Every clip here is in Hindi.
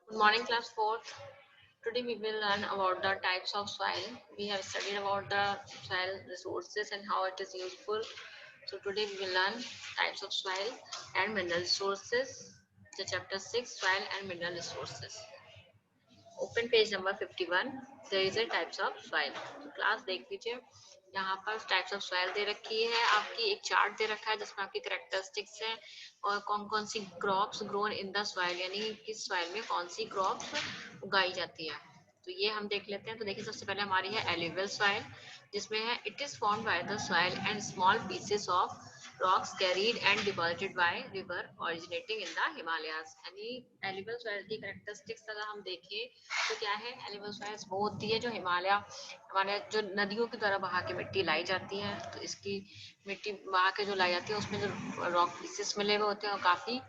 Good morning, class 4th. Today we will learn about the types of soil. We have studied about the soil resources and how it is useful. So today we will learn types of soil and mineral resources. The chapter 6, soil and mineral resources. Open page number 51. There is a types of soil. तो क्लास देख लीजिए, यहाँ पर टाइप्स ऑफ सॉइल दे रखी है, आपकी एक चार्ट दे रखा है जिसमें आपकी करेक्टरिस्टिक्स है और कौन कौन सी crops grown in the soil, यानी किस सॉइल में कौन सी क्रॉप्स उगाई जाती है. तो ये हम देख लेते हैं. तो देखिए, सबसे पहले हमारी है एल्यूवियल सॉइल, जिसमें है it is formed by the soil and small pieces of rocks carried and deposited by river originating in the Himalayas. यानी एलिबल सॉइल की कैरेक्टरिस्टिक्स अगर हम देखें तो क्या है, एलिबल सॉइल्स वो होती है जो हमारे जो नदियों की तरह बहा के मिट्टी लाई जाती है. तो इसकी मिट्टी बहा के जो लाई जाती है उसमें जो रॉक पीसेस मिले हुए होते हैं और काफी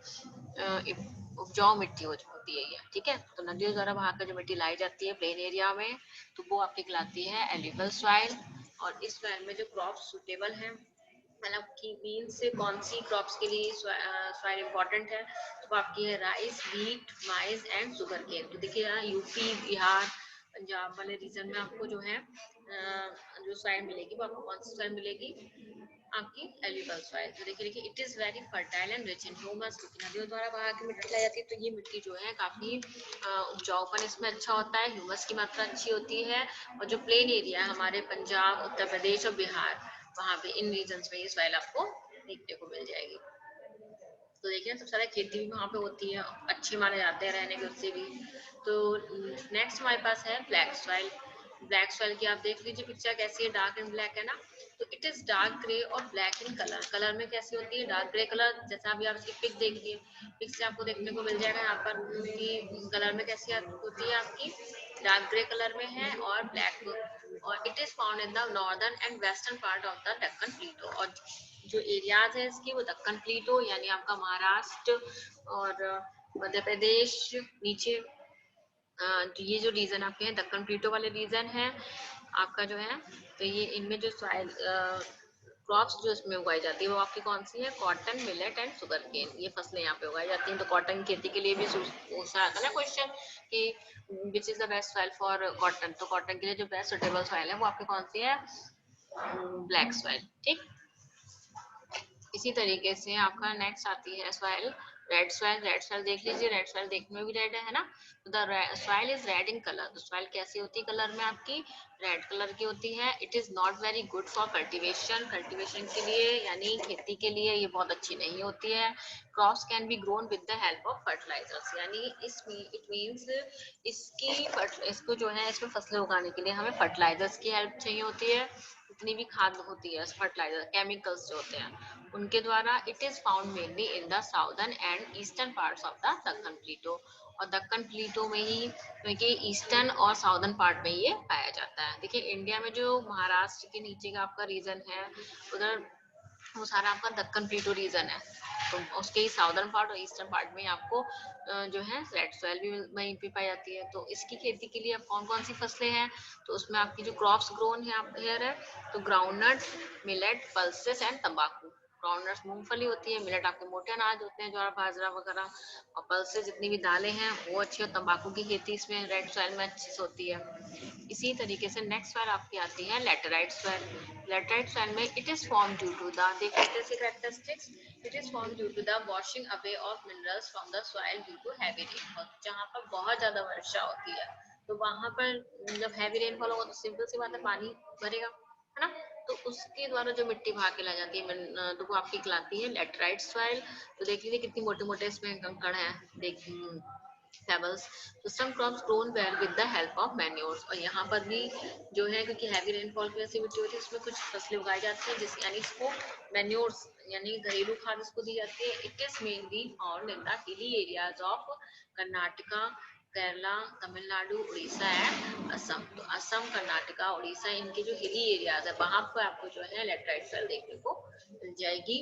उपजाऊ मिट्टी होती है ये. ठीक है, तो नदियों द्वारा बहा कर जो मिट्टी लाई जाती है प्लेन एरिया में, तो वो आपकी कहलाती है एलिबल सॉइल. और इस सॉइल में जो क्रॉप सुटेबल है, मतलब की मीन से कौन सी क्रॉप्स के लिए सॉइल इम्पोर्टेंट है, तो वो आपकी है rice, wheat, maize and sugar cane. तो देखिए यहाँ यूपी, बिहार, पंजाब वाले रीजन में आपको जो है जो सॉइल मिलेगी वो आपको कौन सी सॉइल मिलेगी, आपकी एल्यूवियल सॉइल. तो देखिए it is very fertile and rich in humus, क्योंकि नदियों द्वारा बहा के मिट्टी लाई जाती है. तो ये मिट्टी जो है काफी उपजाऊपन इसमें अच्छा होता है, ह्यूमस की मात्रा अच्छी होती है. और जो प्लेन एरिया है हमारे पंजाब, उत्तर प्रदेश और बिहार, वहां पे इन रीजन में ये सॉइल आपको देखने को मिल जाएगी. तो देखिए सबसे ज्यादा खेती भी वहाँ पे होती है, अच्छे माने जाते हैं रहने के उससे भी. तो नेक्स्ट हमारे पास है ब्लैक सॉइल. ब्लैक सॉइल की आप देख लीजिए पिक्चर कैसी है, डार्क एंड ब्लैक है ना. तो इट इज डार्क ग्रे और ब्लैक इन कलर. कलर में कैसी होती है, डार्क ग्रे कलर. जैसा अभी आप इसकी पिक देखिए, पिक से आपको देखने को मिल जाएगा यहाँ पर कि कलर में कैसी होती है, आपकी डार्क ग्रे कलर में है और ब्लैक. और it is found in the northern and western part of the Deccan plateau. और जो एरियाज है इसकी वो दक्कन प्लेटो यानी आपका महाराष्ट्र और मध्य प्रदेश नीचे, तो ये जो रीजन आपके हैं दक्कन प्लेटो वाले रीजन है आपका जो है. तो ये इनमें जो क्रॉप्स जो इसमें उगाई जाती है वो आपकी कौन सी है, cotton, millet and sugar cane. ये फसलें यहाँ पे उगाई जाती हैं. तो कॉटन की खेती के लिए भी पूछा आता है ना क्वेश्चन कि which is the best soil for cotton. तो कॉटन के लिए जो बेस्ट सुटेबल सॉइल है वो आपकी कौन सी है, ब्लैक सॉइल. ठीक. इसी तरीके से आपका नेक्स्ट आती है soil red soil. Red soil देख लीजिए, रेड सॉइल देखने में भी रेड है ना. तो the soil is red in colour. तो सॉइल कैसी होती है कलर में, आपकी रेड कलर की होती है. It is not very good for cultivation. Cultivation के लिए यानी खेती के लिए ये बहुत अच्छी नहीं होती है. Crops can be grown with the help of fertilisers. यानी इट मीन्स इसको जो है इसमें फसलें उगाने के लिए हमें फर्टिलाइजर्स की हेल्प चाहिए होती है. जितनी भी खाद होती है, फर्टिलाइजर केमिकल्स जो होते हैं उनके द्वारा. It is found mainly in the southern and eastern parts of the Deccan plateau. और दक्कन प्लेटो में ही, क्योंकि ईस्टर्न और साउदर्न पार्ट में ये पाया जाता है. देखिए इंडिया में जो महाराष्ट्र के नीचे का आपका रीजन है उधर वो सारा आपका दक्कन प्लेटो रीजन है. तो उसके ही साउदर्न पार्ट और ईस्टर्न पार्ट में आपको जो है रेड सॉइल भी वहीं पे पाई जाती है. तो इसकी खेती के लिए अब कौन कौन सी फसलें हैं, तो उसमें आपकी जो क्रॉप्स ग्रोन है हेयर है, तो ग्राउंडनट, मिलेट, पल्सेस एंड तंबाकू. ग्राउंडनट्स मूंगफली होती है, मिलेट आपके मोटे अनाज होते हैं ज्वार बाजरा वगैरह, और पल्सेस जितनी भी दालें हैं वो अच्छी. और तंबाकू की खेती इसमें रेड सॉइल में अच्छी से होती है. इसी तरीके से नेक्स्ट सॉइल आपकी आती है लेटराइट सॉइल. लेटराइट सॉइल में it is form due to the, देख लेते हैं characteristics. It is form due to the washing away of minerals from the soil due to heavy rainfall. जहाँ पर बहुत ज्यादा वर्षा होती है तो वहां पर जब हैवी रेनफॉल होगा तो सिंपल सी बात है पानी भरेगा, है ना. तो उसके द्वारा जो मिट्टी बहा के ला जाती है तो वो आपकी कहलाती है लेटराइट सॉइल. तो देख लीजिए कितनी मोटे मोटे इसमें कंकड़ है, देख पेबल्स. तो some crops grown well with the help of manures. और यहाँ पर भी जो है क्योंकि हैवी रेनफॉल की वजह से मिट्टी होती है उसमें कुछ फसलें उगाई जाती है जिस यानी इसको मैन्योर्स यानी घरेलू खाद इसको दी जाती है. It is mainly found in the hilly areas of Karnataka, Kerala, Tamil Nadu, Orissa and Assam. तो असम, कर्नाटका, उड़ीसा इनके जो हिली एरियाज है वहां पर आपको जो है लेटराइट सॉइल देखने को मिल जाएगी.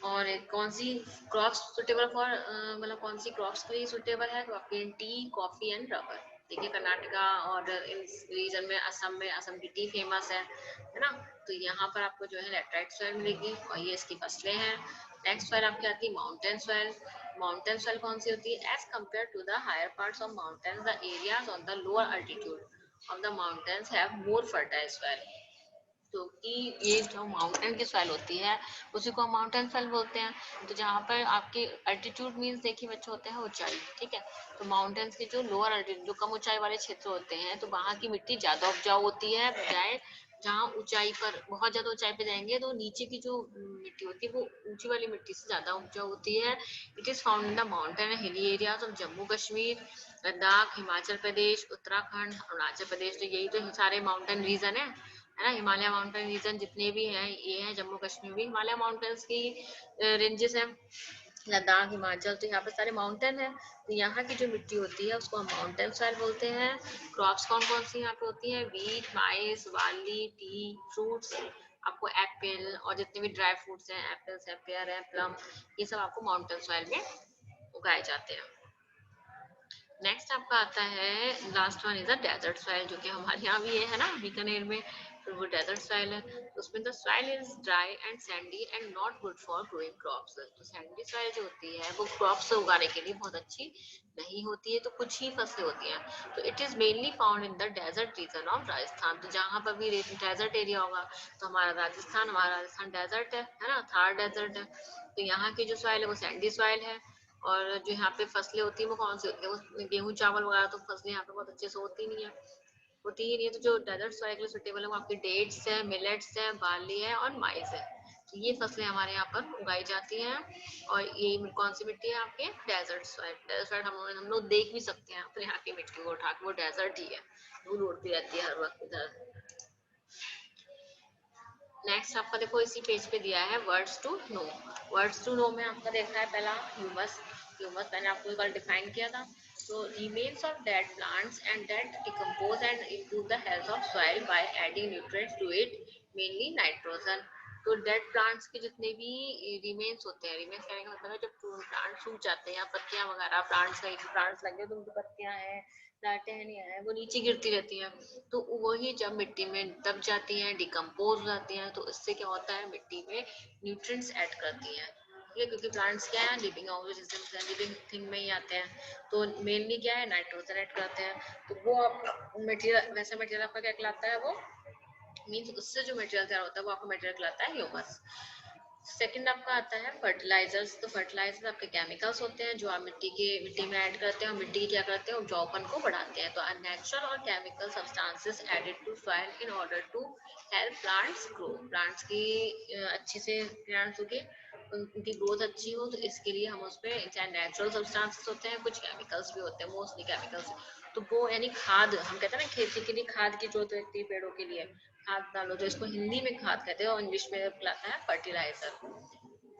और कौन सी क्रॉप्स सुटेबल फॉर मतलब कौन सी क्रॉप्स के लिए सुटेबल है, तो आपके टी, कॉफी एंड रबर. देखिए कर्नाटका और इन रीजन में असम की टी फेमस है ना. तो यहाँ पर आपको जो है लेटराइट सॉइल मिलेगी और ये इसकी फसलें हैं. नेक्स्ट सॉइल आपकी आती है माउंटेन सॉइल। माउंटेन सॉइल कौन सी होती है? As compare to the higher parts of mountains, the areas on the lower altitude of the mountains have more fertile soil. तो कि ये जो माउंटेन की सॉइल होती है उसी को हम माउंटेन सॉइल बोलते हैं। तो जहाँ पर आपके अल्टीट्यूड मीन्स देखिए बच्चे होते हैं ऊंचाई, ठीक है। तो माउंटेन्स के जो लोअर अल्टीट्यूड, जो कम ऊंचाई वाले क्षेत्र होते हैं, तो वहाँ की मिट्टी ज्यादा उपजाऊ होती है, बजाय जहाँ ऊंचाई पर, बहुत ज्यादा ऊंचाई पे जाएंगे तो नीचे की जो मिट्टी होती है वो ऊंची वाली मिट्टी से ज्यादा उपजाऊ होती है। It is found in the mountain hilly areas of Jammu Kashmir, Ladakh, Himachal Pradesh, Uttarakhand, Arunachal Pradesh. तो यही तो सारे माउंटेन रीजन है ना। हिमालय माउंटेन रीजन जितने भी हैं ये हैं। जम्मू कश्मीर भी हिमालय माउंटेन्स की रेंजेस हैं। लद्दाख, हिमाचल, तो यहाँ पे सारे माउंटेन है। तो यहाँ की जो मिट्टी होती है उसको हम माउंटेन सॉइल बोलते हैं। क्रॉप्स कौन कौन सी यहाँ पे होती है? वीट, माइस, बार्ली, टी, फ्रूट्स, आपको एप्पल और जितने भी ड्राई फ्रूट्स हैं, एप्पल्स है, पेयर है, प्लम, ये सब आपको माउंटेन सॉइल में उगाए जाते हैं। नेक्स्ट आपका आता है last one is a desert soil, जो कि हमारे यहाँ भी है ना, बीकानेर में। तो वो डेजर्ट सॉइल है। उसमें the soil is dry and Sandy and not good for growing crops. तो सैंडी सॉइल जो होती है वो क्रॉप्स उगाने के लिए बहुत अच्छी नहीं होती है, तो कुछ ही फसलें होती हैं। तो it is mainly found in the desert region of Rajasthan. तो जहाँ पर भी डेजर्ट एरिया होगा, तो हमारा राजस्थान डेजर्ट है ना, थार डेजर्ट है। तो यहाँ की जो सॉइल है वो सैंडी सॉइल है। और जो यहाँ पे फसलें होती है वो कौन सी होती है? वो गेहूं चावल वगैरह तो फसलें यहाँ पे बहुत अच्छे से होती ही नहीं है। तो जो डेजर्ट सॉइल के लिए सुटेबल है वो आपकी डेट्स है, मिलेट्स है, बार्ली है और माइस है। तो ये फसलें हमारे यहाँ पर उगाई जाती हैं। और ये कौन सी मिट्टी है आपके? Desert soil. डेजर्ट सॉइल हम लोग देख भी सकते हैं अपने यहाँ की मिट्टी को उठा के, वो डेजर्ट ही है, धूल उड़ती रहती है हर वक्त इधर। नेक्स्ट आपका देखो इसी पेज पे दिया है words to know. Words to know में आपका देखा है पहला ह्यूमस। ह्यूमस मैंने आपको कल डिफाइन किया था। तो remains of dead plants and dead decompose and improve the health of soil by adding nutrients to it, mainly nitrogen. तो डेड प्लांट्स के जितने भी रिमेन्स होते हैं, रिमेन्स कहने का मतलब है जब प्लांट सूख जाते हैं या पत्तियां वगैरह, प्लांट्स लगे तो उनकी पत्तियां हैं, टहनियां हैं, वो नीचे गिरती रहती हैं। तो वही जब मिट्टी में दब जाती हैं, डिकम्पोज हो जाती हैं, तो इससे क्या होता है, मिट्टी में न्यूट्रिएंट्स ऐड करती हैं। ठीक है, क्योंकि प्लांट्स क्या है, लिविंग ऑर्गेनिज्म है, लिविंग थिंग में ही आते हैं। तो मेनली क्या है, नाइट्रोजन ऐड करते हैं। तो वो आपका मटेरियल, वैसा मटेरियल आपका क्या कहलाता है? वो मीन्स उससे जो मटेरियल तैयार होता है वो आपका मटेरियल कहलाता है ह्यूमस। सेकंड आपका आता है फर्टिलाइजर्स। तो फर्टिलाइजर्स आपके केमिकल्स होते हैं जो आप मिट्टी में ऐड करते हैं, और मिट्टी क्या करते हैं, उपजाऊपन को बढ़ाते हैं। तो नेचुरल और chemical substances added to soil in order to help plants grow. Plants की अच्छे से प्लांट्स के उनकी ग्रोथ अच्छी हो, तो इसके लिए हम उसमें चाहे नेचुरल सब्सटेंसेस होते हैं, कुछ केमिकल्स भी होते हैं, मोस्टली केमिकल्स। तो वो यानी खाद, हम कहते हैं ना खेती के लिए खाद की जरूरत रहती है पेड़ों के लिए, खाद डालो, तो इसको हिंदी में खाद कहते हैं और इंग्लिश में कहलाता है फर्टिलाइजर।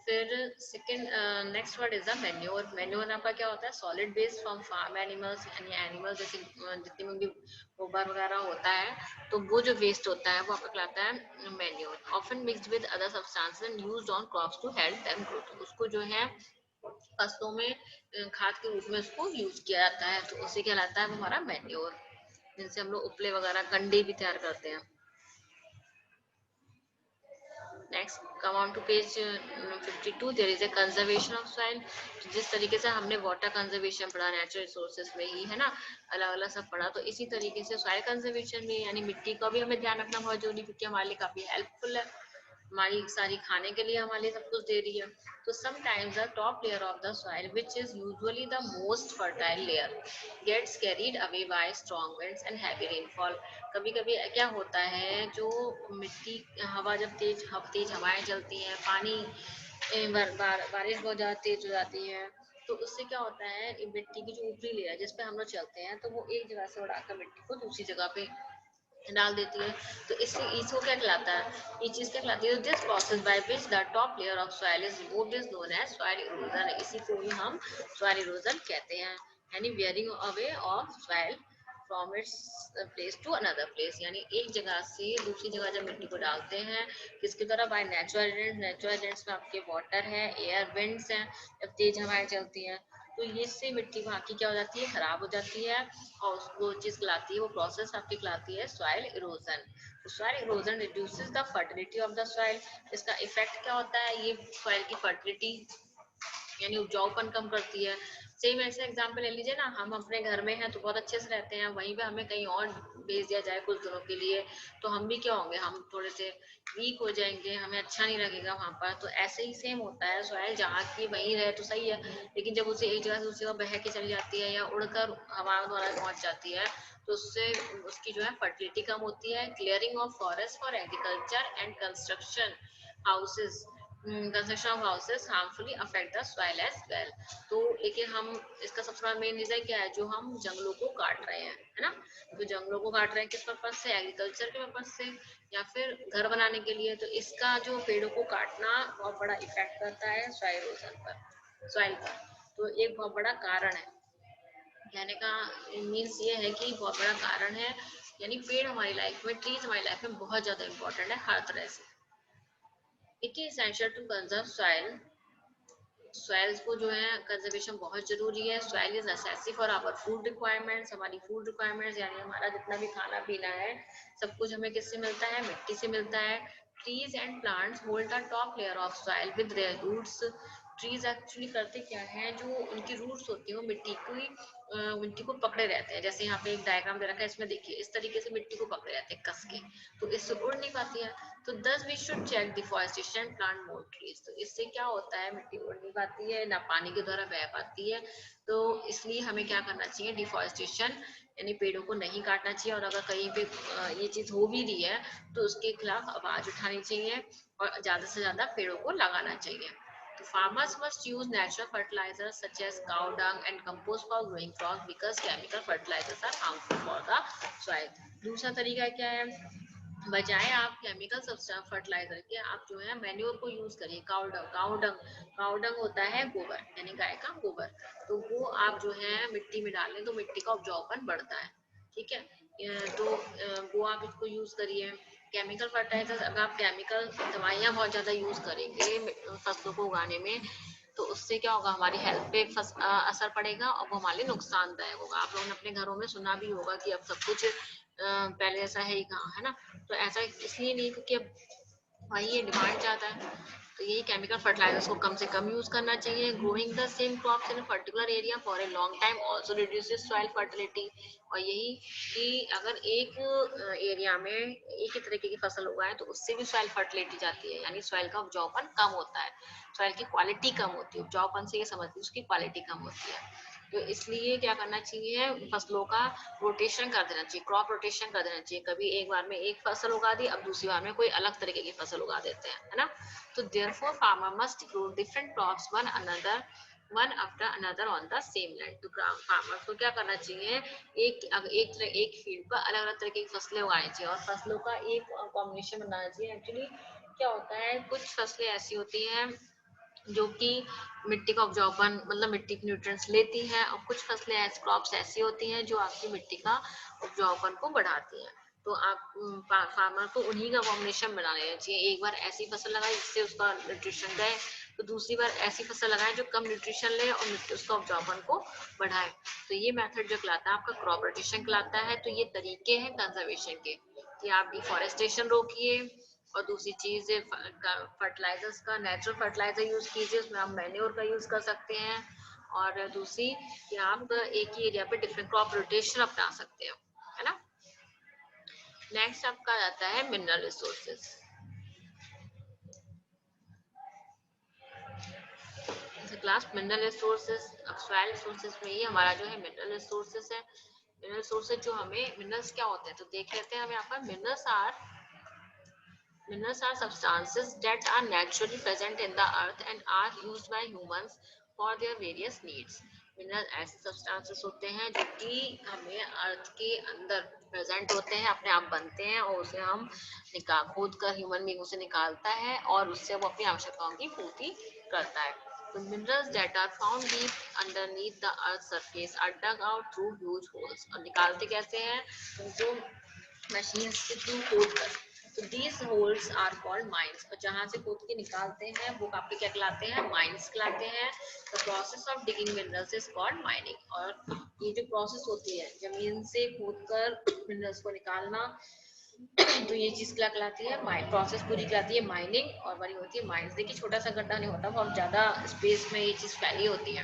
फिर second next word is the manure. Manure आपका क्या होता है? Solid waste from farm animals, यानी एनिमल जैसे जितने में भी गोबर वगैरह होता है, तो वो जो वेस्ट होता है वो आपका कहलाता है manure. Often mixed with other substances and used on crops to help them grow. तो उसको जो है फसलों में खाद के रूप में उसको यूज किया जाता है, तो उसे कहलाता है वो हमारा मैन्योर, जिनसे हम लोग उपले वगैरह कंडे भी तैयार करते हैं। Next come on to page 52। There is a conservation of soil. जिस तरीके से हमने वाटर कंजर्वेशन पढ़ा नेचुरल रिसोर्सेज में ही, है ना, अलग अलग सब पढ़ा, तो इसी तरीके से सॉइल कंजर्वेशन में यानी मिट्टी का भी हमें ध्यान रखना बहुत जरूरी, क्योंकि हमारे लिए काफी हेल्पफुल है, हमारी सारी खाने के लिए हमारे लिए सब कुछ दे रही है। तो sometimes the top layer of the soil which is usually the most fertile layer gets carried away by strong winds and heavy rainfall. कभी कभी क्या होता है, जो मिट्टी, हवा जब तेज हवाएं चलती हैं, पानी बारिश बहुत ज्यादा तेज हो जाती है, तो उससे क्या होता है, मिट्टी की जो ऊपरी लेयर जिस पे हम लोग चलते हैं, तो वो एक जगह से उड़ाकर मिट्टी को दूसरी जगह पे डाल देती है। तो इससे इसको क्या कहलाता है, ये चीज क्या कहलाती है? This process by which the top layer of soil is removed is known as soil erosion. इसी को ही हम सॉइल इरोजन कहते हैं, यानी wearing away of soil from its place to another place. यानी एक जगह से दूसरी जगह जब मिट्टी को डालते हैं, किसकी तरह? By natural agents. Natural agents में आपके वाटर है, एयर, विंड्स हैं, जब तेज हवाएं चलती हैं, तो ये इससे मिट्टी वहाँ की क्या हो जाती है, खराब हो जाती है, और वो चीज कहलाती है, वो प्रोसेस आपकी कहलाती है सॉइल इरोजन। तो soil erosion reduces the fertility of the soil. इसका इफेक्ट क्या होता है, ये सॉइल की फर्टिलिटी यानी उपजाऊपन कम करती है। सेम ऐसे एग्जाम्पल ले लीजिए ना, हम अपने घर में हैं तो बहुत अच्छे से रहते हैं, वहीं पे हमें कहीं और भेज दिया जाए कुछ दिनों के लिए, तो हम भी क्या होंगे, हम थोड़े से वीक हो जाएंगे, हमें अच्छा नहीं लगेगा वहां पर। तो ऐसे ही सेम होता है, सॉइल जहाँ की वहीं रहे तो सही है, लेकिन जब उसे एक जगह से दूसरी जगह बह के चली जाती है या उड़कर हवा द्वारा पहुंच जाती है, तो उससे उसकी जो है फर्टिलिटी कम होती है। Clearing of forest for agriculture and construction houses, construction of houses harmfully affect the soil as well. तो लेकिन हम इसका सबसे बड़ा मेन रीजन क्या है, जो हम जंगलों को काट रहे हैं, है ना। तो जंगलों को काट रहे हैं किस पर्पज से, एग्रीकल्चर के पर्पज से या फिर घर बनाने के लिए। तो इसका जो पेड़ों को काटना बहुत बड़ा इफेक्ट करता है सॉइल इरोजन पर, सॉइल पर। तो एक बहुत बड़ा कारण है, कहने का मीन्स ये है कि बहुत बड़ा कारण है, यानी पेड़ हमारी लाइफ में, ट्रीज हमारी लाइफ में बहुत ज्यादा इंपॉर्टेंट है हर तरह से। It is essential to conserve soil. Soils को जो है कंजर्वेशन बहुत जरूरी है। Soil is necessary for our food requirements, हमारी फूड रिक्वायरमेंट्स यानी हमारा जितना भी खाना पीना है सब कुछ हमें किससे मिलता है, मिट्टी से मिलता है। Trees and plants hold the top layer of soil with their roots. Trees actually करते क्या है, जो उनकी रूट्स होती है वो मिट्टी को पकड़े रहते हैं। जैसे यहाँ पे एक डायग्राम दे रखा है, इसमें देखिए इस तरीके से मिट्टी को पकड़े रहते हैं कस के, तो इससे उड़ नहीं पाती है। तो thus we should check deforestation plant more trees. तो इससे क्या होता है, मिट्टी उड़ नहीं पाती है, ना पानी के द्वारा बह पाती है। तो इसलिए हमें क्या करना चाहिए, डिफॉरेस्टेशन यानी पेड़ों को नहीं काटना चाहिए। और अगर कहीं पे ये चीज हो भी रही है तो उसके खिलाफ आवाज उठानी चाहिए और ज्यादा से ज्यादा पेड़ों को लगाना चाहिए। तो farmers must use natural fertilizers such as cow dung and compost for growing crops because chemical fertilizers are harmful for the soil। दूसरा तरीका क्या है, बजाय आप केमिकल फर्टिलाइजर के आप जो है मैन्योर को यूज करिए। काउडंग होता है गोबर, यानी गाय का गोबर। तो वो आप जो है मिट्टी में डालें तो मिट्टी का उपजाऊपन बढ़ता है, ठीक है। तो वो आप इसको यूज करिए। केमिकल फर्टिलाइजर, अगर आप केमिकल दवाइयाँ बहुत ज्यादा यूज करेंगे फसलों को उगाने में, तो उससे क्या होगा, हमारी हेल्थ पे असर पड़ेगा और वो हमारे लिए नुकसानदायक होगा। आप लोगों ने अपने घरों में सुना भी होगा कि अब सब कुछ पहले जैसा है ही कहाँ, है ना। तो ऐसा इसलिए नहीं क्योंकि अब वही ये डिमांड ज्यादा है। तो यही केमिकल फर्टिलाइजर्स को कम से कम यूज करना चाहिए। Growing the same crops in particular area for a long time also reduces soil fertility. और यही कि अगर एक एरिया में एक ही तरीके की फसल उगाए तो उससे भी सॉइल फर्टिलिटी जाती है, यानी सॉइल का उपजाऊपन कम होता है, सॉइल की क्वालिटी कम होती है। उपजाऊपन से ये समझती है उसकी क्वालिटी कम होती है। तो इसलिए क्या करना चाहिए, फसलों का रोटेशन कर देना चाहिए, क्रॉप रोटेशन कर देना चाहिए। कभी एक बार में एक फसल उगा दी, अब दूसरी बार में कोई अलग तरीके की फसल उगा देते हैं, है ना। तो therefore farmer must grow different crops one after another on the same land. तो फार्मर को क्या करना चाहिए, एक फील्ड पर अलग अलग तरीके की फसलें उगानी चाहिए और फसलों का एक कॉम्बिनेशन बनाना चाहिए। एक्चुअली क्या होता है, कुछ फसलें ऐसी होती हैं जो कि मिट्टी का उपजाऊपन मतलब मिट्टी की न्यूट्रिएंट्स लेती हैं, और कुछ फसलें क्रॉप्स ऐसी होती हैं जो आपकी मिट्टी का उपजाऊपन को बढ़ाती हैं। तो आप फार्मर को उन्हीं का कॉम्बिनेशन बना लेना चाहिए। एक बार ऐसी फसल लगाए जिससे उसका न्यूट्रिशन दे, तो दूसरी बार ऐसी फसल लगाए जो कम न्यूट्रिशन ले और मिट्टी उसका उपजाऊपन को बढ़ाए। तो ये मेथड जो कहलाता है आपका क्रॉप रोटेशन कहलाता है। तो ये तरीके हैं कंजर्वेशन के कि आप डिफॉरेस्टेशन रोकिए, और दूसरी चीज फर्टिलाइजर्स का, नेचुरल फर्टिलाइजर यूज कीजिए, उसमें आप मैन्योर का यूज कर सकते हैं। और दूसरी कि आप एक ही एरिया पे डिफरेंट क्रॉप रोटेशन अपना सकते हो, है ना। नेक्स्ट आपका आता है mineral resources. Class mineral resources, अब सॉइल रिसोर्सेज में ही हमारा जो है मिनरल रिसोर्सेज है। मिनरल रिसोर्सेज जो हमें, मिनरल्स क्या होते हैं तो देख लेते हैं। हमें यहाँ पर minerals are substances that are naturally present in the earth and are used by humans for their various needs। Mineral ऐसे सब्सटेंसेस होते हैं जो कि हमें अर्थ के अंदर प्रेजेंट होते हैं, अपने आप बनते हैं और उसे हम खोद कर ह्यूमन बींग उसे निकालता है और उससे वो अपनी आवश्यकताओं की पूर्ति करता है। तो minerals that are found deep underneath the earth surface are dug out through huge holes। और निकालते कैसे हैं, उनको मशीन के थ्रू खोद कर, तो these holes are called mines, और जहाँ से खोद के निकालते हैं वो आपके क्या कहलाते हैं, माइंस कहलाते हैं। The process of digging minerals is called mining, और ये जो प्रोसेस होती है जमीन से खोद कर मिनरल्स को निकालना, तो ये चीज क्या कहलाती है, प्रोसेस पूरी कहलाती है माइनिंग, और बड़ी होती है माइंस। देखिए छोटा सा गड्ढा नहीं होता, बहुत ज्यादा स्पेस में ये चीज फैली होती है,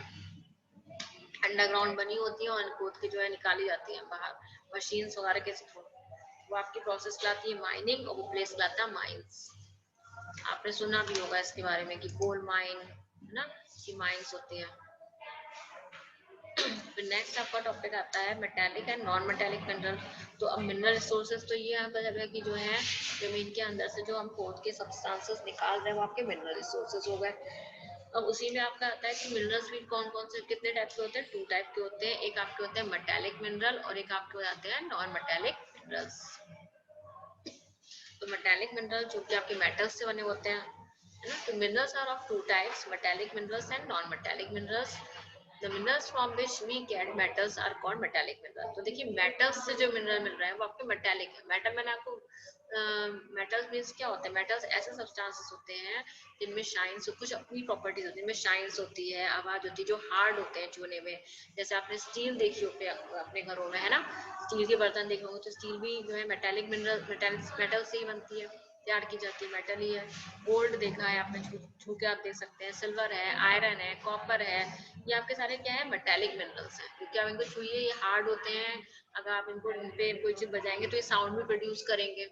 अंडरग्राउंड बनी होती है, और खोद के जो है निकाली जाती है बाहर मशीन वगैरह के थ्रू। वो आपकी प्रोसेस कहलाती है माइनिंग, और वो प्लेस कहलाता है माइंस। आपने सुना भी होगा इसके बारे में कि कोल माइन है ना, कि माइंस होती है। फिर नेक्स्ट आपका टॉपिक आता है metallic and non metallic mineral. तो अब मिनरल रिसोर्सेज तो ये यहाँ पर है कि जो है जमीन के अंदर से जो हम खोद के सब्सटेंसेस निकाल रहे हैं वो आपके मिनरल रिसोर्सेज हो गए। अब उसी में आपका आता है कि मिनरल्स भी कौन कौन से कितने टाइप के होते हैं, 2 टाइप के होते हैं। एक आपके होते हैं मेटेलिक मिनरल, और एक आपके हो जाते हैं नॉन मेटेलिक मिनरल्स। तो मेटेलिक मिनरल जो कि आपके मेटल्स से बने होते हैं, है ना। तो minerals are of 2 types, metallic minerals and non metallic minerals. The minerals from which we get metals are called metallic mineral. तो देखिए मेटल्स से जो मिनरल मिल रहा है वो आपके मेटेलिक है। मेटल मैंने आपको मेटल्स मीन्स क्या होता है, मेटल्स ऐसे सब्सटेंसेस होते हैं जिनमें शाइन्स, कुछ अपनी प्रॉपर्टीज होती है, जिनमें शाइन्स होती है, आवाज होती है, जो हार्ड होते हैं छूने में। जैसे आपने स्टील देखी हो अपने घरों में, है ना, स्टील के बर्तन देखे होंगे, तो स्टील भी जो है मेटेलिक मिनरल मेटल से ही बनती है, तैयार की जाती है, मेटल ही है। गोल्ड देखा है आपने, छू के आप देख सकते हैं, सिल्वर है, आयरन है, कॉपर है, ये आपके सारे क्या है, मेटेलिक मिनरल्स हैं, क्योंकि आप इनको छुइए, ये हार्ड होते हैं। अगर आप इनको इन पे कोई चीज बजाएंगे तो ये साउंड भी प्रोड्यूस करेंगे।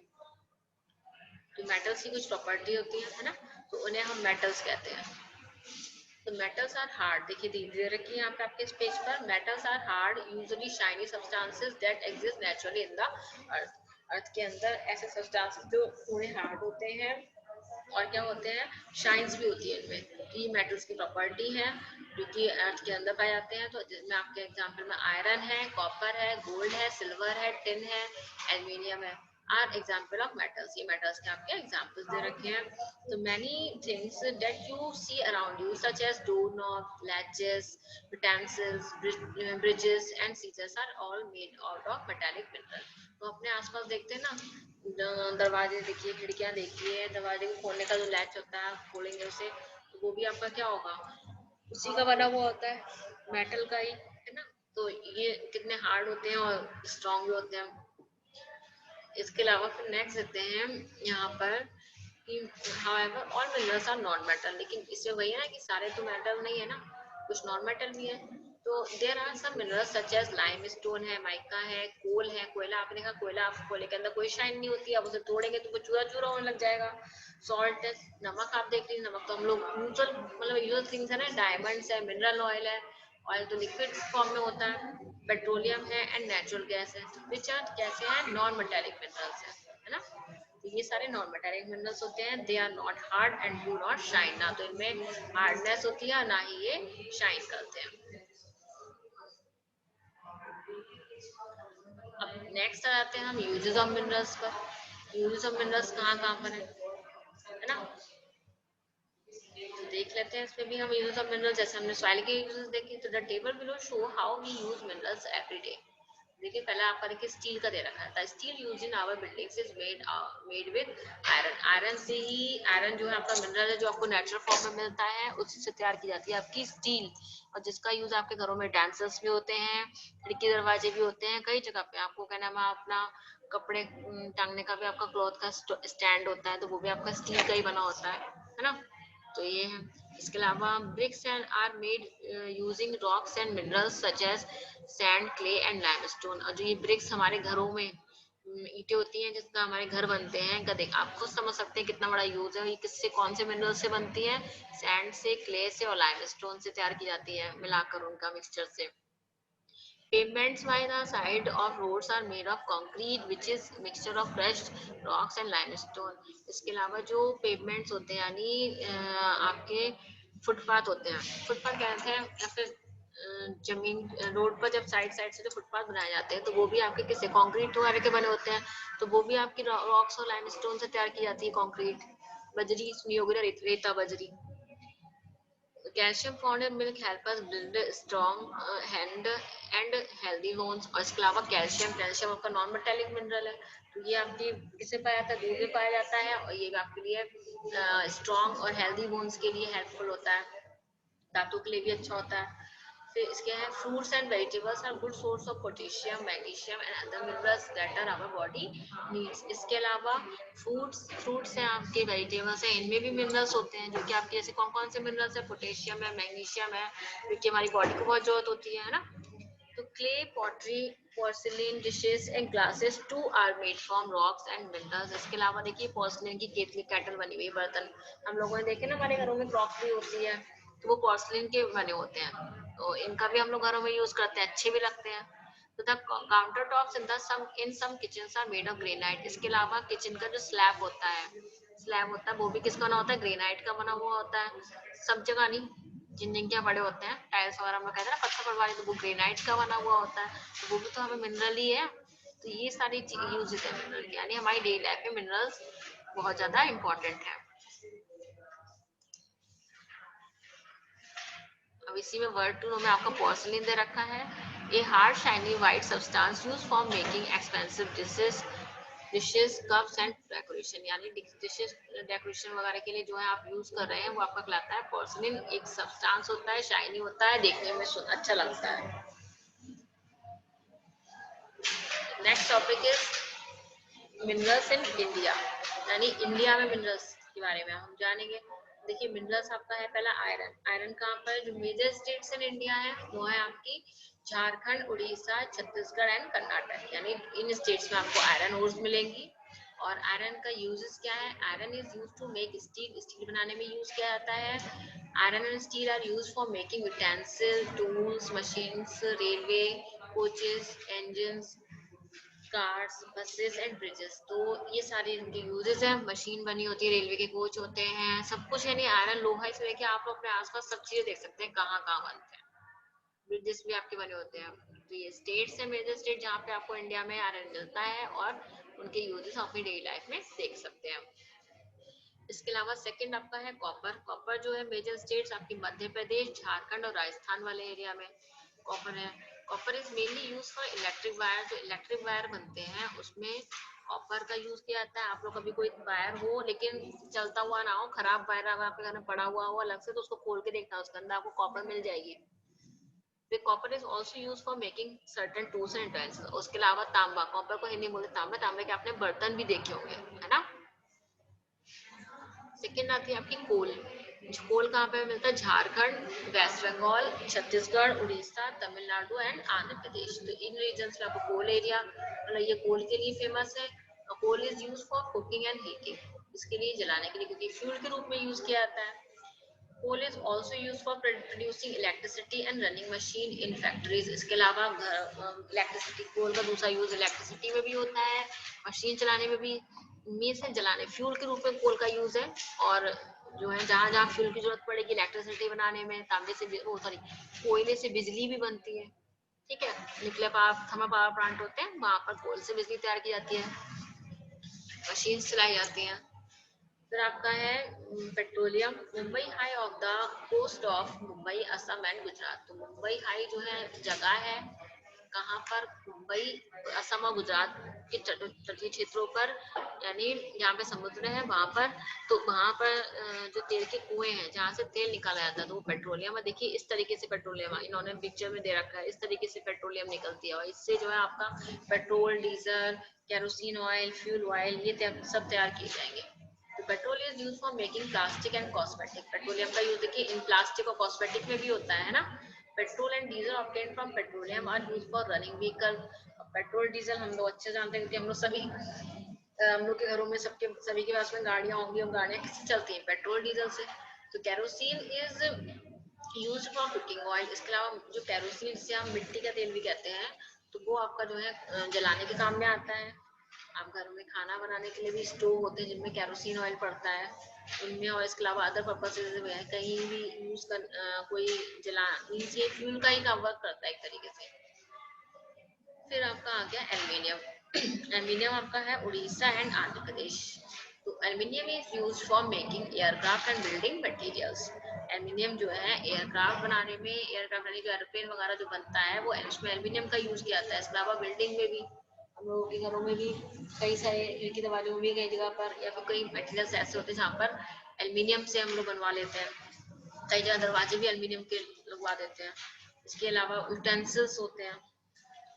तो मेटल्स की कुछ प्रॉपर्टी होती है ना, तो उन्हें हम मेटल्स कहते हैं। तो मेटल्स आर हार्ड, देखिए दे रखी है यहाँ पे आपके इस पेज पर, metals are hard usually shiny substances that exist naturally in the earth. Earth के अंदर ऐसे सब्सटेंसेस जो थोड़े हार्ड होते हैं, और क्या होते हैं, शाइन्स भी होती है इनमें। तो ये मेटल्स की प्रॉपर्टी है जो कि अर्थ के अंदर पाए जाते हैं। तो जिसमें आपके एग्जांपल में आयरन है, कॉपर है, गोल्ड है, सिल्वर है, टिन है, एल्यूमिनियम है, आर एग्जाम्पल ऑफ मेटल्स। ये मेटल्स के आपके एग्जाम्पल्स दे रखे हैं। तो many things that you see around you such as door knob, latches, utensils, bridges and scissors are all made out of metallic mineral। तो अपने आसपास देखते हैं ना, दरवाजे देखिए, खिड़कियां देखिए, दरवाजे को खोलने का जो लैच होता है, खोलेंगे उसे, तो वो भी आपका क्या होगा, उसी का बना हुआ होता है, मेटल का ही, है ना। तो ये कितने हार्ड होते हैं और स्ट्रॉन्ग भी होते हैं। इसके अलावा फिर नेक्स्ट देते हैं यहाँ पर कि however all minerals are non metal, लेकिन इसमें वही है ना कि सारे तो मेटल नहीं है ना, कुछ नॉन मेटल भी है। तो there are some minerals such as limestone है, माइका है, कोल है, कोयला। आपने कहा कोयला, आप कोयले के अंदर कोई शाइन नहीं होती, आप उसे तोड़ेंगे तो वो चूरा चूरा होने लग जाएगा। सॉल्ट है, नमक आप देख लीजिए, नमक तो हम लोग यूजुअल मतलब यूजुअल थिंग्स है ना, डायमंड्स है, मिनरल ऑयल है, ऑयल तो लिक्विड फॉर्म में होता है, पेट्रोलियम है एंड नेचुरल गैस है, विच आर कैसे हैं, नॉन मेटेलिक मिनरल्स है ना। तो ये सारे नॉन मेटेलिक मिनरल्स होते हैं। They are not hard and do not shine, ना तो इनमें हार्डनेस होती है ना ही ये शाइन करते हैं। अब नेक्स्ट आ जाते हैं हम यूजेस ऑफ मिनरल्स पर। यूजेस ऑफ मिनरल्स कहाँ कहाँ पर है ना, तो देख लेते हैं इसमें भी हम यूज ऑफ मिनरल्स। जैसे हमने सॉइल के यूजेस देखे, तो the table below show how we use minerals every day. देखिए पहले आपका देखिए स्टील का दे रखा था, steel use in our buildings is made with iron. Iron से ही, आयरन जो है आपका मिनरल है जो आपको नेचुरल फॉर्म में मिलता है, उसी से तैयार की जाती है आपकी स्टील, और जिसका यूज आपके घरों में डांसर्स भी होते हैं, खिड़की दरवाजे भी होते हैं, कई जगह पे आपको क्या नाम है, अपना कपड़े टांगने का भी आपका क्लॉथ का स्टैंड होता है, तो वो भी आपका स्टील का ही बना होता है ना। तो ये है। इसके अलावा bricks and are made using rocks and minerals such as sand, clay and limestone. और जो ये ब्रिक्स हमारे घरों में ईंटें होती हैं जिसका हमारे घर बनते हैं, का देख आप खुद समझ सकते हैं कितना बड़ा यूज है। ये किससे, कौन से मिनरल से बनती है, सैंड से, क्ले से और लाइमस्टोन से तैयार की जाती है, मिलाकर उनका मिक्सचर से। Pavements by the side of roads are made of concrete, which is mixture of crushed rocks and limestone। इसके अलावा जो पेवमेंट्स होते हैं यानी आपके फुटपाथ होते हैं, फुटपाथ कहते हैं या फिर जमीन रोड पर जब साइड साइड से जो फुटपाथ बनाए जाते हैं, तो वो भी आपके किससे, कंक्रीट वगैरह के बने होते हैं। तो वो भी आपकी रॉक्स और लाइमस्टोन से तैयार की जाती है, कंक्रीट, बजरी इसमें होगी ना, रेता बजरी। Calcium found in milk help us build strong and healthy healthy bones. और इसके अलावा कैल्शियम, कैल्शियम आपका नॉन मेटेलिक मिनरल है, तो ये आपकी किससे पाया जाता है, दूध में पाया जाता है, और ये आपके लिए स्ट्रॉन्ग और हेल्दी बोन्स के लिए हेल्पफुल होता है, दांतों के लिए भी अच्छा होता है। फिर इसके हैं fruits and vegetables are good source of potassium, magnesium and other minerals that are our body needs. इसके अलावा फ्रूट्स हैं आपके, वेजिटेबल्स हैं, इनमें भी मिनरल्स होते हैं, जो कि आपके जैसे कौन कौन से मिनरल्स है, पोटेशियम है, मैग्नीशियम है, क्योंकि हमारी बॉडी को बहुत जरूरत होती है ना। तो clay, pottery, porcelain dishes and glasses too are made from rocks and minerals. इसके अलावा देखिए पोर्सिलिन की केटली, कैटल बनी हुई बर्तन हम लोगों ने देखे ना, हमारे घरों में क्रॉकरी होती है, तो वो पोर्सिलिन के बने होते हैं, तो इनका भी हम लोग घरों में यूज करते हैं, अच्छे भी लगते हैं। तो the counter tops in some kitchens are made of granite. इसके अलावा किचन का जो स्लैब होता है वो भी किसका बना होता है, ग्रेनाइट का बना हुआ होता है। सब जगह नहीं, जिन जिन के बड़े होते हैं टाइल्स वगैरह में कहते हैं ना पत्थर पड़वाने, तो वो ग्रेनाइट का बना हुआ होता है, तो वो भी तो हमें मिनरल ही है। तो ये सारी यूजेस है मिनरल के, यानी हमारी डेली लाइफ में मिनरल्स बहुत ज्यादा इंपॉर्टेंट है। अब इसी में वर्ड 2 में आपका पोर्सिलिन दे रखा है, a hard shiny white substance use for making expensive dishes cups and decoration, यानी डिशेस डेकोरेशन वगैरह के लिए जो है आप यूज कर रहे हैं वो आपका कहलाता है पोर्सिलिन। एक सब्सटेंस होता है, शाइनी होता है, देखने में अच्छा लगता है। Next topic is minerals in India, यानी इंडिया में मिनरल्स के बारे में हम जानेंगे। देखिए मिनरल्स आपका है पहला आयरन। आयरन कहाँ पर, जो मेजर स्टेट्स इन इंडिया है वो है आपकी झारखंड, उड़ीसा, छत्तीसगढ़ एंड कर्नाटक, यानी इन स्टेट्स में आपको आयरन ओर्स मिलेंगी। और आयरन का यूजेस क्या है, iron is use to make steel, steel बनाने में यूज किया जाता है। Iron and steel are use for making utensil, tools, machines, railway coaches, engines, cars, buses and bridges. तो ये सारे इनके यूजेस हैं, मशीन बनी होती है, रेलवे के कोच होते हैं, सब कुछ, यानी आयरन लोहा से लेके आप अपने आसपास सब चीजें देख सकते हैं कहाँ कहाँ बनते हैं। ब्रिजेस भी आपके बने होते हैं। तो ये स्टेट्स है, मेजर स्टेट जहाँ पे आपको इंडिया में आयरन मिलता है, और उनके यूजेस अपनी डेली लाइफ में देख सकते हैं। इसके अलावा सेकंड आपका है कॉपर। कॉपर जो है मेजर स्टेट्स आपकी मध्य प्रदेश, झारखंड और राजस्थान वाले एरिया में कॉपर है। Copper is mainly use for electric wire, जो इलेक्ट्रिक वायर बनते हैं उसमें कॉपर का यूज किया जाता है। आप लोग कभी कोई वायर हो लेकिन चलता हुआ ना हो, खराब वायर अगर आपके घर में पड़ा हुआ हो अलग से, तो उसको खोल के देखना, उसके अंदर आपको कॉपर मिल जाएगी। फिर copper is also use for making certain tools and utensils. उसके अलावा तांबा, कॉपर को हिंदी में बोलते तांबा, तांबे के आपने बर्तन भी देखे होंगे, है ना। सेकेंड आती है आपकी कोल। कोल कहाँ पे मिलता है, झारखंड, वेस्ट बंगाल, छत्तीसगढ़, उड़ीसा, तमिलनाडु एंड आंध्र प्रदेश। तो इन रीजन में आपको कोल एरिया, मतलब ये कोल के लिए फेमस है। Coal is use for cooking and heating, इसके लिए जलाने के लिए, क्योंकि फ्यूल के रूप में यूज किया जाता है। Coal is also use for producing electricity and running machine in factories. इसके अलावा इलेक्ट्रिसिटी, कोल का दूसरा यूज इलेक्ट्रिसिटी में भी होता है, मशीन चलाने में भी, मीन्स है जलाने, फ्यूल के रूप में कोल का यूज है। और जो है जहाँ जहाँ फ्यूल की जरूरत पड़ेगी इलेक्ट्रिसिटी बनाने में, तांबे से सॉरी कोयले से बिजली भी बनती है, ठीक है। Nuclear power, thermal power plant होते हैं, वहां पर कोल से बिजली तैयार की जाती है, मशीन चलाई जाती हैं। फिर आपका है petroleum. Mumbai high off the coast of Mumbai, Assam and Gujarat. तो मुंबई हाई जो है जगह है कहाँ पर, मुंबई, असम और गुजरात के तटीय क्षेत्रों पर, यानी जहाँ पे समुद्र है वहां पर। तो वहां पर जो तेल के कुएं हैं जहाँ से तेल निकाला जाता है, तो वो पेट्रोलियम है। देखिए इस तरीके से पेट्रोलियम इन्होंने पिक्चर में दे रखा है, इस तरीके से पेट्रोलियम निकलती है, और इससे जो है आपका petrol, diesel, kerosene oil, fuel oil, ये सब तैयार किए जाएंगे। तो petrol is use for making plastic and cosmetic. Petroleum का यूज देखिए इन प्लास्टिक और कॉस्मेटिक में भी होता है ना। Petrol and diesel obtain from petroleum are use for running vehicle. Petrol diesel हम लोग अच्छे जानते हैं, क्योंकि हम लोग सभी हम लोग के घरों में सबके सभी के पास में गाड़ियां होंगी, और गाड़ियां किससे चलती हैं, पेट्रोल डीजल से। तो kerosene is use for cooking oil. इसके अलावा जो कैरोसिन, जिसे हम मिट्टी का तेल भी कहते हैं, तो वो आपका जो है जलाने के काम में आता है। आप घरों में खाना बनाने के लिए भी स्टोव होते हैं जिनमें कैरोसिन ऑयल पड़ता है उनमें। और इसके अलावा अदर पर्पसेज में कहीं भी यूज कर कोई जला, ये फ्यूल का ही काम वर्क करता है एक तरीके से। फिर आपका आ गया एल्यूमिनियम। एल्यूमिनियम आपका है उड़ीसा एंड आंध्र प्रदेश। तो aluminium is use for making aircraft and building materials. Aluminium जो है एयरक्राफ्ट बनाने में, एयरक्राफ्ट यानी जो एरोप्लेन वगैरह जो बनता है वो उसमें एल्यूमिनियम का यूज किया जाता है। इसके अलावा बिल्डिंग में भी, हम लोगों के घरों में भी, कई सारे खिड़की दरवाजों में भी कई जगह पर, या फिर कई मटेरियल्स ऐसे होते हैं जहाँ पर एल्यूमिनियम से हम लोग बनवा लेते हैं। कई जगह दरवाजे भी एल्यूमिनियम के लगवा देते हैं। इसके अलावा यूटेंसिल्स होते हैं,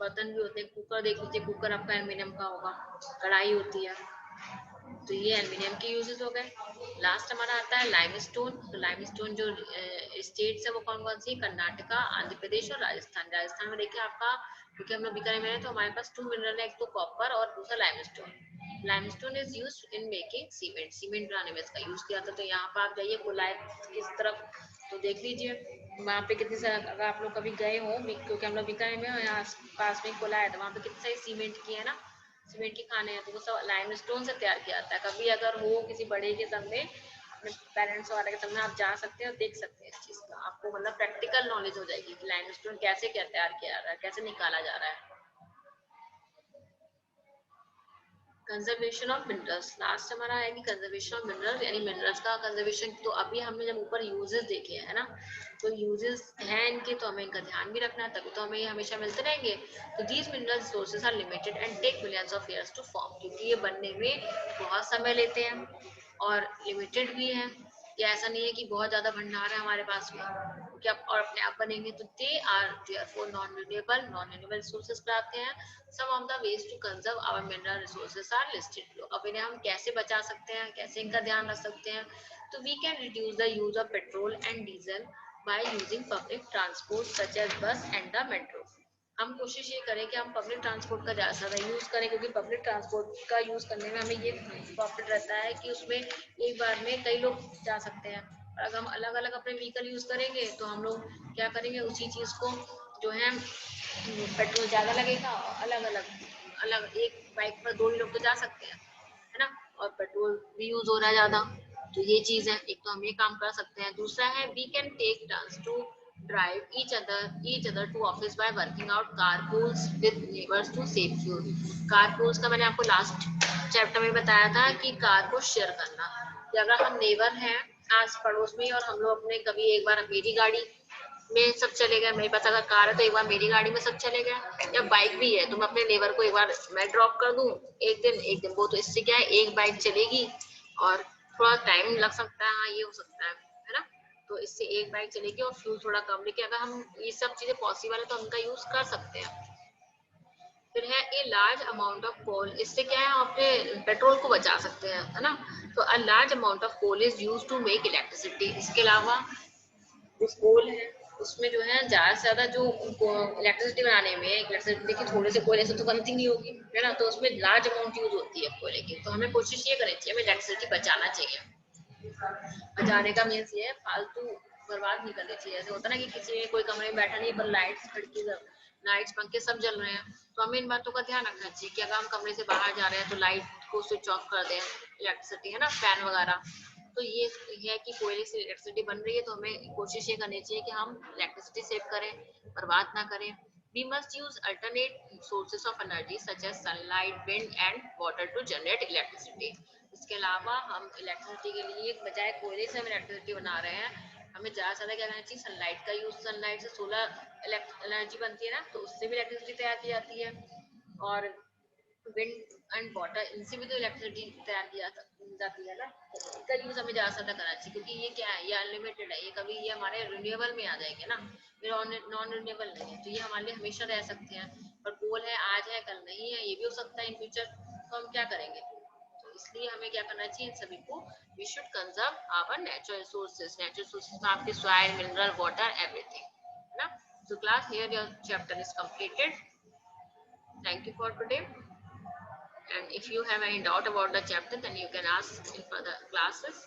बर्तन भी होते हैं। कुकर देख लीजिए, कुकर आपका एल्यूमिनियम का होगा। कढ़ाई होती है। तो ये एल्यूमिनियम के यूजेस हो गए। लास्ट हमारा आता है लाइमस्टोन। तो लाइमस्टोन जो स्टेट्स है वो कौन कौन सी, कर्नाटका, आंध्र प्रदेश और राजस्थान। राजस्थान में देखिए आपका, क्योंकि हम लोग बीकानेर में है तो हमारे पास 2 मिनरल है, एक तो कॉपर और दूसरा limestone. Limestone is use in making cement. Cement बनाने में इसका यूज किया जाता है। तो यहाँ पर आप जाइए कोलायत किस तरफ, तो देख लीजिए वहाँ पे कितनी सारा, अगर आप लोग कभी गए हो, क्योंकि हम लोग बीकानेर में यहाँ पास में कोलायत है, वहाँ पे कितनी सारी सीमेंट की है ना, सीमेंट की खाने हैं, तो वो सब लाइमस्टोन से तैयार किया जाता है। कभी अगर हो किसी बड़े के संग में, अपने पेरेंट्स वगैरह के संग में, आप जा सकते हैं और देख सकते हैं इस चीज का। आपको मतलब प्रैक्टिकल नॉलेज हो जाएगी कि लाइमस्टोन कैसे क्या तैयार किया जा रहा है, कैसे निकाला जा रहा है। कंजर्वेशन ऑफ मिनरल्स, लास्ट हमारा है कि कंजर्वेशन ऑफ मिनरल्स, यानी मिनरल्स का कंजर्वेशन। तो अभी हमने जब ऊपर यूजेस देखे है ना, तो यूजेस हैं इनके, तो हमें इनका ध्यान भी रखना है, तभी तो हमें ये हमेशा मिलते रहेंगे। तो these mineral resources are limited and take millions of years to form, क्योंकि ये बनने में बहुत समय लेते हैं और लिमिटेड भी है। या ऐसा नहीं है कि बहुत ज्यादा भंडार है हमारे पास में, क्योंकि आप और अपने आप बनेंगे। तो they are therefore non renewable, non renewable resources पर आते हैं। Some of the ways to conserve our mineral resources are listed below. अब इन्हें हम कैसे बचा सकते हैं, कैसे इनका ध्यान रख सकते हैं, तो we can reduce the use of petrol and diesel by using public transport such as bus and the metro. हम कोशिश ये करें कि हम पब्लिक ट्रांसपोर्ट का ज़्यादा से ज़्यादा यूज़ करें, क्योंकि पब्लिक ट्रांसपोर्ट का यूज़ करने में हमें ये प्रॉफिट रहता है कि उसमें एक बार में कई लोग जा सकते हैं। और अगर हम अलग अलग अपने व्हीकल यूज़ करेंगे तो हम लोग क्या करेंगे, उसी चीज़ को जो है पेट्रोल ज़्यादा लगेगा, और अलग अलग अलग एक बाइक पर 2 ही लोग तो जा सकते हैं, है ना, और पेट्रोल भी यूज हो रहा है ज्यादा। तो ये चीज है, एक तो हम ये काम कर सकते हैं। दूसरा है we can take turns to drive each other to office by working out carpools with neighbours to save fuel. Carpools का मैंने आपको लास्ट चैप्टर में बताया था कि कार को शेयर करना, कि अगर हम नेबर हैं आस पड़ोस में और हम लोग अपने, कभी एक बार मेरी गाड़ी में सब चले गए, मेरे पास अगर कार है तो एक बार मेरी गाड़ी में सब चले गए, या बाइक भी है तो मैं अपने नेबर को एक बार मैं ड्रॉप कर दूं, एक दिन वो, तो इससे क्या है, एक बाइक चलेगी और थोड़ा टाइम लग सकता है, हाँ ये हो सकता है ना। तो इससे एक बाइक चलेगी और फ्यूल थोड़ा कम, लेकिन अगर हम ये सब चीजें पॉसिबल है तो हम इनका यूज कर सकते हैं। फिर है a large amount of coal, इससे क्या है हम अपने पेट्रोल को बचा सकते हैं, है ना। तो a large amount of coal is use to make electricity. इसके अलावा जो कोल है उसमें जो है ज्यादा से ज्यादा जो इलेक्ट्रिसिटी बनाने में, इलेक्ट्रिसिटी देखिए थोड़े से कोयले से तो बनती नहीं होगी, है ना, तो उसमें लार्ज अमाउंट यूज होती है कोयले की। तो हमें कोशिश ये करनी चाहिए, हमें इलेक्ट्रिसिटी बचाना चाहिए। बचाने का मीन्स ये है फालतू बर्बाद नहीं करनी चाहिए। ऐसे होता है ना कि किसी कोई कमरे में बैठा नहीं, पर लाइट्स खिड़की लाइट्स पंखे सब जल रहे हैं, तो हमें इन बातों का ध्यान रखना चाहिए कि अगर हम कमरे से बाहर जा रहे हैं तो लाइट को स्विच ऑफ कर दें, इलेक्ट्रिसिटी, है ना, फैन वगैरह। तो ये है कि कोयले से इलेक्ट्रिसिटी बन रही है तो हमें कोशिश ये करनी चाहिए कि हम इलेक्ट्रिसिटी सेव करें, बर्बाद ना करें। We must use alternate sources of energy such as sunlight, wind and water to generate electricity. इसके अलावा हम इलेक्ट्रिसिटी के लिए बजाय कोयले से हम इलेक्ट्रिसिटी बना रहे हैं, हमें ज़्यादा से ज़्यादा क्या करना चाहिए, सनलाइट का यूज। सनलाइट से सोलर एनर्जी बनती है ना, तो उससे भी इलेक्ट्रिसिटी तैयार की जाती है। और विंड एंड वाटर, इनसे भी तो इलेक्ट्रिसिटी तैयार की जाती है ना। तो इसका यूज हमें ज़्यादा से ज़्यादा करना चाहिए, क्योंकि ये क्या है, ये अनलिमिटेड है, ये कभी ये हमारे रिन्यूएबल में आ जाएंगे ना, फिर नॉन रिन्यूएबल नहीं है, तो ये हमारे लिए हमेशा रह सकते हैं। और कोल है, आज है कल नहीं है, ये भी हो सकता है इन फ्यूचर, तो हम क्या करेंगे। तो इसलिए हमें क्या करना चाहिए, इन सभी को we should conserve our natural resources. Natural resources में आपके सॉइल, मिनरल, वाटर, एवरीथिंग, है ना। So class, here your chapter is completed. Thank you for today. And if you have any doubt about the chapter, then you can ask in further classes.